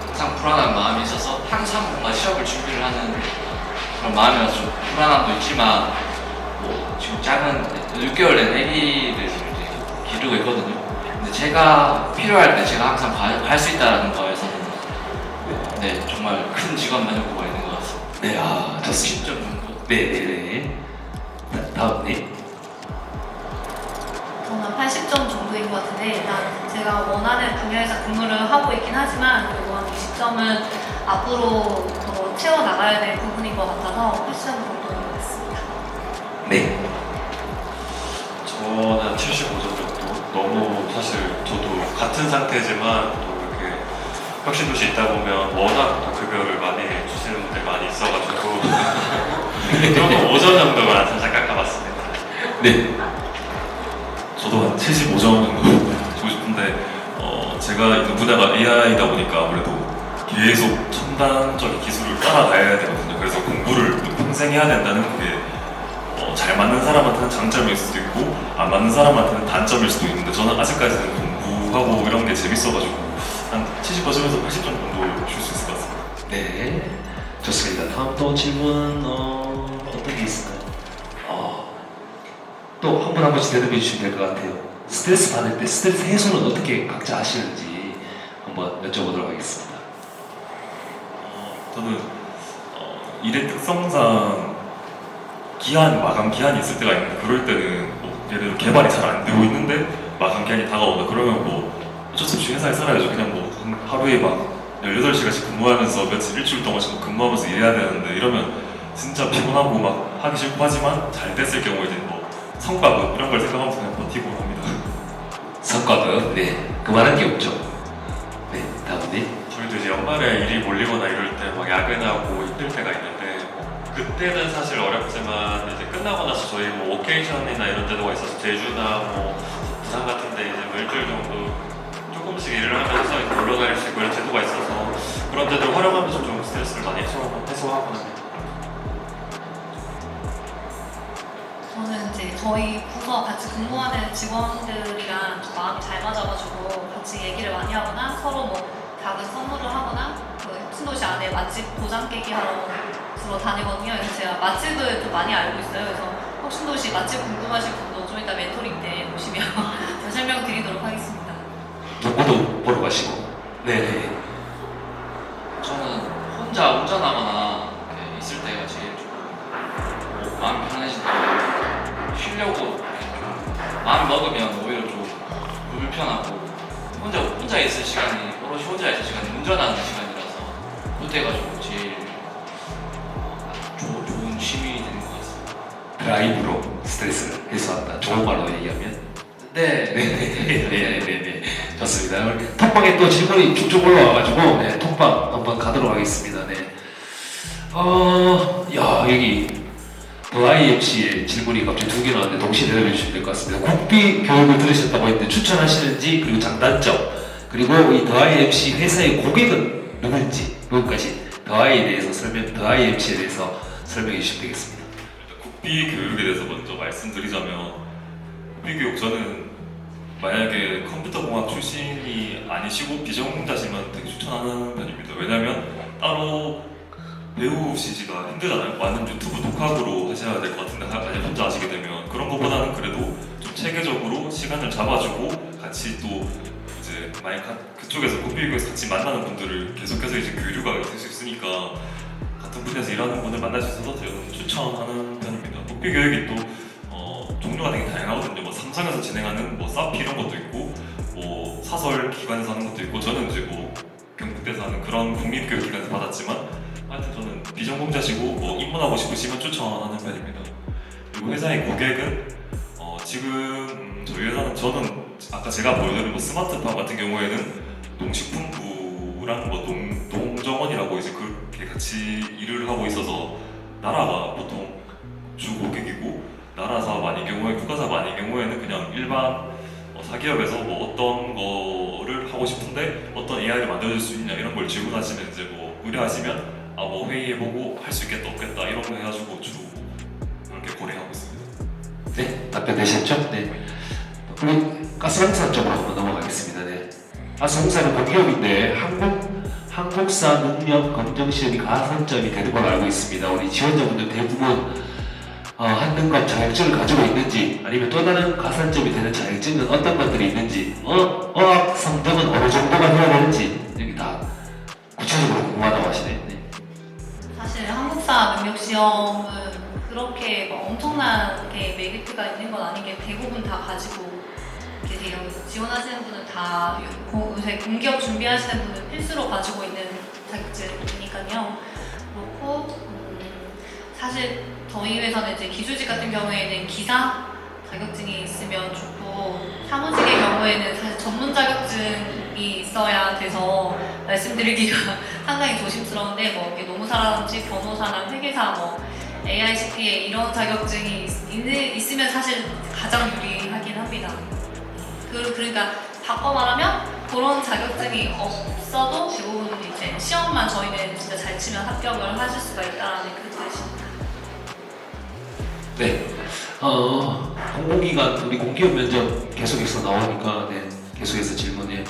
항상 불안한 마음이 있어서 항상 뭔가 취업을 준비를 하는 그런 마음이라서 좀 불안함도 있지만 지금 작은 6개월 된 아기를 이제 기르고 있거든요. 근데 제가 필요할 때 제가 항상 갈 수 있다는 거에서는 네 정말 큰 직업 만족도가 있는 것 같습니다. 네, 좋습니다. 10점 정도. 네네네. 다음 네. 저는 80점 정도인 것 같은데 일단 제가 원하는 분야에서 근무를 하고 있긴 하지만 그리고 한 20점은 앞으로 더 채워나가야 될 부분인 것 같아서 80점 정도인 것 같습니다. 네. 저는 75점 정도. 너무 사실 저도 같은 상태지만 또 이렇게 혁신도시 있다 보면 워낙 또 급여를 많이 주시는 분들이 많이 있어가지고 조금 5점 정도만 살짝 깎아봤습니다. 네. 저도 한 75점 정도 주고 싶은데 제가 있는 분야가 AI다 보니까 아무래도 계속 첨단적인 기술을 따라가야 되거든요. 그래서 공부를 평생 해야 된다는 게 잘 맞는 사람한테는 장점일 수도 있고 안 맞는 사람한테는 단점일 수도 있는데 저는 아직까지는 공부하고 이런 게 재밌어가지고 한 70%에서 80점 정도 줄 수 있을 것 같습니다. 네. 좋습니다. 다음 또 질문 어떤 게 있을까요? 또 한 분 한 분씩 대답해 주시면 될 것 같아요. 스트레스 받을 때 스트레스 해소는 어떻게 각자 하시는지 한번 여쭤보도록 하겠습니다. 저는 일의 특성상 마감 기한이 있을 때가 있는데 그럴 때는 뭐 예를 들어 개발이 잘 안 되고 있는데 마감 기한이 다가온다 그러면 뭐 어쩔 수 없이 회사에 살아야죠. 그냥 뭐 하루에 막 18시간씩 근무하면서 며칠 일주일 동안씩 근무하면서 일해야 되는데 이러면 진짜 피곤하고 막 하기 싫고 하지만 잘 됐을 경우에 이제 뭐 성과급 이런 걸 생각하면서 그냥 버티고 합니다. 성과급, 네. 그만한 게 없죠. 네, 다음님. 저희도 이제 연말에 일이 몰리거나 이럴 때 막 야근하고 힘들 때가 있는데 그때는 사실 어렵지만 이제 끝나고 나서 저희 뭐 오케이션이나 이런 데도가 있어서 제주나 뭐 부산 같은 데 이제 뭐 일주일 정도 조금씩 일을 하면서 이제 놀러 다닐 수 있고 이런 제도가 있어서 그런 데들 활용하면서 좀 스트레스를 많이 해소하곤 합니다. 저는 이제 저희 부서 같이 근무하는 직원들이랑 좀 마음이 잘 맞아가지고 같이 얘기를 많이 하거나 서로 뭐 작은 선물을 하거나 그 혁신도시 안에 맛집 도장 깨기 하러 주로 다니거든요. 그래서 제가 맛집을 좀 많이 알고 있어요. 그래서 혁신도시 맛집 궁금하신 분도 좀 이따 멘토링 때 오시면 제가 설명드리도록 하겠습니다. 누구도 보러 가시고. 네. 저는 혼자 운전하거나 이렇게 있을 때가 제일 좀 마음이 편해진다. 쉬려고 이렇게 좀 마음 먹으면 오히려 좀 불편하고 혼자 있을 시간이 오롯이 혼자 있을 시간이 운전하는 시간이라서 그때가 좀 제일 좋은 취미 되는 것 같습니다. 드라이브로 스트레스를 해소한다. 좋은 말로 얘기하면. 네. 좋습니다. 오늘 톡방에 또 질문이 쭉쭉 올라와가지고, 네, 톡방 한번 가도록 하겠습니다. 네. 야, 여기, 더 IFC의 질문이 갑자기 2개 나왔는데 동시에 대답해 주시면 될 것 같습니다. 국비 교육을 들으셨다고 했는데 추천하시는지, 그리고 장단점, 그리고 이 더 IFC 회사의 고객은 누군지, 여기까지 더 IFC에 대해서 설명해 주시면 되겠습니다. 국비 교육에 대해서 먼저 말씀드리자면 국비 교육 저는 만약에 컴퓨터공학 출신이 아니시고 비전공자시면 되게 추천하는 편입니다. 왜냐면 따로 배우시기가 힘들잖아요. 완전 유튜브 독학으로 하셔야 될 것 같은데 만약 혼자 하시게 되면 그런 것보다는 그래도 좀 체계적으로 시간을 잡아주고 같이 또 이제 만약 그쪽에서 국비교육에서 같이 만나는 분들을 계속해서 이제 교류가 될 수 있으니까 같은 분야에서 일하는 분을 만날 수 있어서 저는 추천하는 편입니다. 국비교육이 또 종류가 되게 다양하거든요. 뭐 삼성에서 진행하는 뭐 사피 이런 것도 있고 뭐 사설 기관에서 하는 것도 있고 저는 이제 뭐 경북대에서 하는 그런 국립교육기관에서 받았지만 하여튼 저는 비전공자시고 뭐 입문하고 싶으시면 추천하는 편입니다. 그리고 회사의 고객은 지금 저희 회사는 저는 아까 제가 보여드린 뭐 스마트팜 같은 경우에는 농식품부랑 뭐 농정원이라고 이제 그렇게 같이 일을 하고 있어서 나라가 보통 주 고객이고 나라 사업 아닌 경우에 국가 사업 아닌 경우에는 그냥 일반 사기업에서 뭐 어떤 거를 하고 싶은데 어떤 AI를 만들어줄 수 있냐 이런 걸 질문하시면 이제 뭐 의뢰하시면 뭐 회의해보고 할 수 있겠다 없겠다 이런 거 해가지고 주 그렇게 고려하고 있습니다. 네, 답변되셨죠? 네. 우리 가스공사 쪽으로 한번 넘어가겠습니다. 네. 가스공사는 공기업인데 한국사 능력 검정 시험이 가산점이 되는 걸로 알고 있습니다. 우리 지원자분들 대부분 한능검 자격증을 가지고 있는지 아니면 또 다른 가산점이 되는 자격증은 어떤 것들이 있는지 어학 성적은 어느 정도가 되어야 되는지 여기 다 구체적으로 궁금하다고 하시네. 네. 사실 한국사 능력 시험은 그렇게 막 엄청나게 메리트가 있는 건 아닌 게 대부분 다 가지고 계세요. 지원하시는 분은 다 요새 공기업 준비하시는 분은 필수로 가지고 있는 자격증이니까요. 그렇고 사실 저희 회사는 이제 기술직 같은 경우에는 기사 자격증이 있으면 좋고 사무직의 경우에는 사실 전문 자격증이 있어야 돼서 말씀드리기가 상당히 조심스러운데 뭐 이렇게 노무사라든지 변호사나 회계사 뭐 AI, CPA 이런 자격증이 있으면 사실 가장 유리하긴 합니다. 그러니까 바꿔 말하면 그런 자격증이 없어도 대부분 이제 시험만 저희는 진짜 잘 치면 합격을 하실 수가 있다라는 그 뜻입니다. 네. 공공기관 우리 공기업 면접 계속해서 나오니까 네, 계속해서 질문해.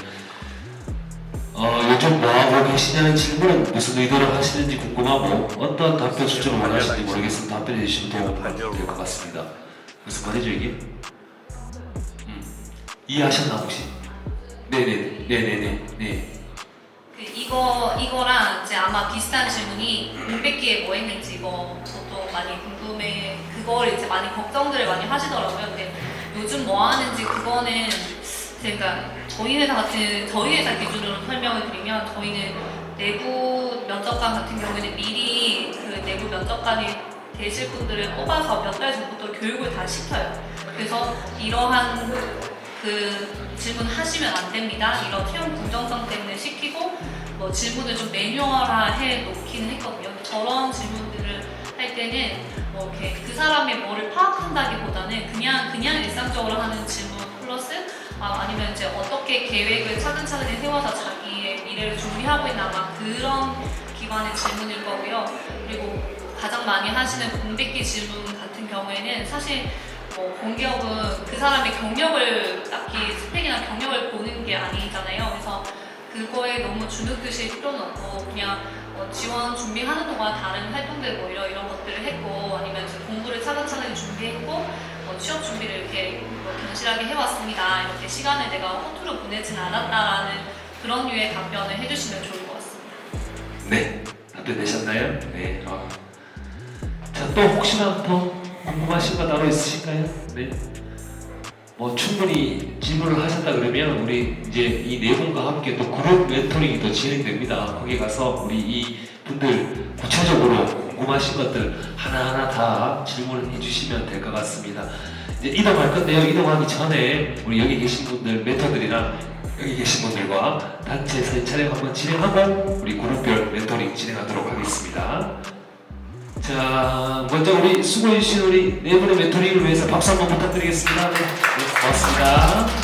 요즘 뭐하고 계시냐는 질문은 무슨 의도로 하시는지 궁금하고 어떤 답변 수준을 원하시는지 모르겠으면 답변해 주시면 될 것 같습니다. 무슨 말이죠 이게? 이해하셨나 혹시? 네네네. 이거랑 이제 아마 비슷한 질문이 공백기에 뭐 했는지 이거 저도 많이 궁금해. 그걸 이제 많이 걱정들을 많이 하시더라고요. 근데 요즘 뭐 하는지 그거는 제가 저희 회사 기준으로 설명을 드리면 저희는 내부 면접관 같은 경우에는 미리 그 내부 면접관이 되실 분들을 뽑아서 몇 달 전부터 교육을 다 시켜요. 그래서 이러한 그 질문 하시면 안 됩니다. 이런 채용 공정성 때문에 시키고 뭐 질문을 좀 매뉴얼화해 놓기는 했거든요. 근데 저런 질문들을 할 때는 뭐 이렇게 그 사람의 뭐를 파악한다기보다는 그냥 일상적으로 하는 질문 플러스 아니면 이제 어떻게 계획을 차근차근 세워서 자기의 미래를 준비하고 있나 아마 그런 기반의 질문일 거고요. 그리고 가장 많이 하시는 공백기 질문 같은 경우에는 사실 뭐 공기업은 그 사람의 경력을 딱히 스펙이나 경력을 보는 게 아니잖아요. 그래서 그거에 너무 주눅 드실 필요는 없고 그냥 지원 준비하는 동안 다른 활동들 뭐 이런 것들을 했고 아니면 이제 공부를 차근차근 준비했고 취업 준비를 이렇게 견실하게 해왔습니다. 이렇게 시간을 내가 허투루 보내진 않았다라는 그런 류의 답변을 해주시면 좋을 것 같습니다. 네, 답변 되셨나요? 네. 자, 또 혹시나 더 궁금하신 거 따로 있으신가요? 네. 뭐 충분히 질문을 하셨다 그러면 우리 이제 이 네 분과 함께 또 그룹 멘토링이 또 진행됩니다. 거기 가서 우리 이 분들 구체적으로 궁금하신 것들 하나하나 다 질문을 해주시면 될 것 같습니다. 이제 이동할 건데요. 이동하기 전에 우리 여기 계신 분들 멘토들이랑 여기 계신 분들과 단체 사진 촬영 한번 진행하고 우리 그룹별 멘토링 진행하도록 하겠습니다. 자, 먼저 우리 수고해주신 우리 네 분의 멘토링을 위해서 박수 한번 부탁드리겠습니다. 네, 고맙습니다.